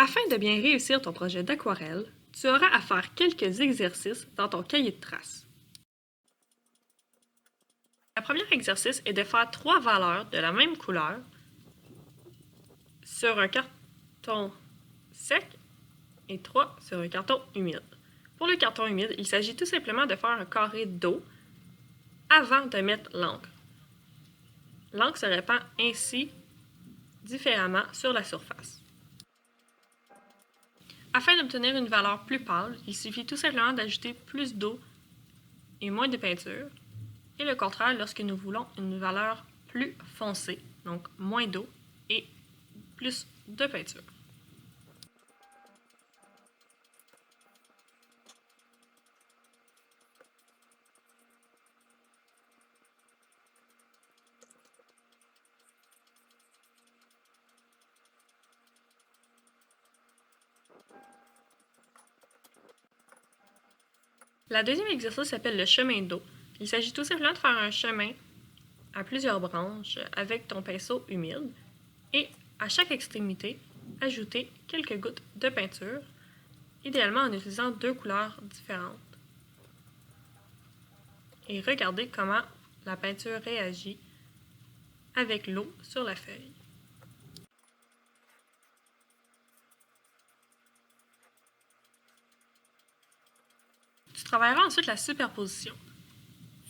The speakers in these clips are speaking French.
Afin de bien réussir ton projet d'aquarelle, tu auras à faire quelques exercices dans ton cahier de traces. Le premier exercice est de faire 3 valeurs de la même couleur sur un carton sec et 3 sur un carton humide. Pour le carton humide, il s'agit tout simplement de faire un carré d'eau avant de mettre l'encre. L'encre se répand ainsi différemment sur la surface. Afin d'obtenir une valeur plus pâle, il suffit tout simplement d'ajouter plus d'eau et moins de peinture, et le contraire lorsque nous voulons une valeur plus foncée, donc moins d'eau et plus de peinture. La deuxième exercice s'appelle le chemin d'eau. Il s'agit tout simplement de faire un chemin à plusieurs branches avec ton pinceau humide et à chaque extrémité, ajouter quelques gouttes de peinture, idéalement en utilisant 2 couleurs différentes. Et regardez comment la peinture réagit avec l'eau sur la feuille. Tu travailleras ensuite la superposition.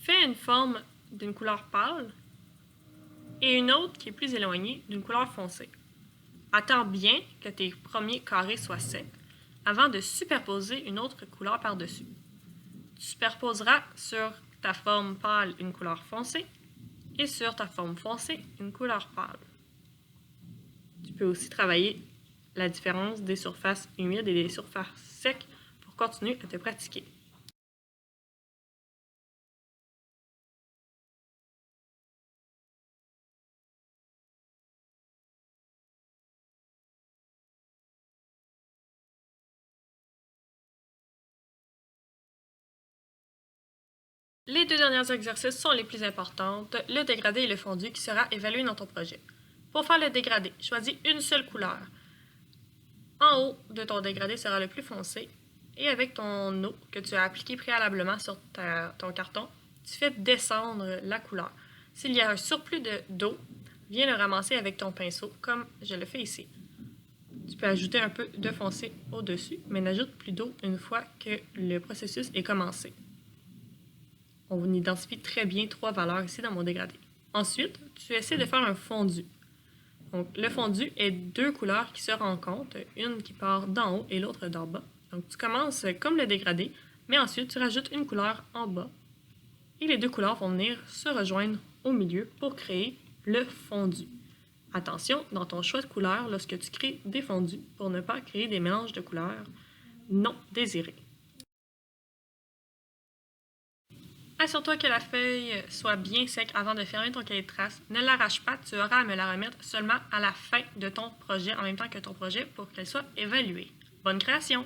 Fais une forme d'une couleur pâle et une autre qui est plus éloignée d'une couleur foncée. Attends bien que tes premiers carrés soient secs avant de superposer une autre couleur par-dessus. Tu superposeras sur ta forme pâle une couleur foncée et sur ta forme foncée une couleur pâle. Tu peux aussi travailler la différence des surfaces humides et des surfaces secs pour continuer à te pratiquer. Les 2 derniers exercices sont les plus importants, le dégradé et le fondu qui sera évalué dans ton projet. Pour faire le dégradé, choisis une seule couleur. En haut de ton dégradé sera le plus foncé et avec ton eau que tu as appliquée préalablement sur ton carton, tu fais descendre la couleur. S'il y a un surplus d'eau, viens le ramasser avec ton pinceau comme je le fais ici. Tu peux ajouter un peu de foncé au-dessus, mais n'ajoute plus d'eau une fois que le processus est commencé. On identifie très bien 3 valeurs ici dans mon dégradé. Ensuite, tu essaies de faire un fondu. Donc, le fondu est 2 couleurs qui se rencontrent, une qui part d'en haut et l'autre d'en bas. Donc, tu commences comme le dégradé, mais ensuite, tu rajoutes une couleur en bas. Et les 2 couleurs vont venir se rejoindre au milieu pour créer le fondu. Attention, dans ton choix de couleur, lorsque tu crées des fondus, pour ne pas créer des mélanges de couleurs non désirés. Assure-toi que la feuille soit bien sec avant de fermer ton cahier de traces. Ne l'arrache pas, tu auras à me la remettre seulement à la fin de ton projet, en même temps que ton projet, pour qu'elle soit évaluée. Bonne création!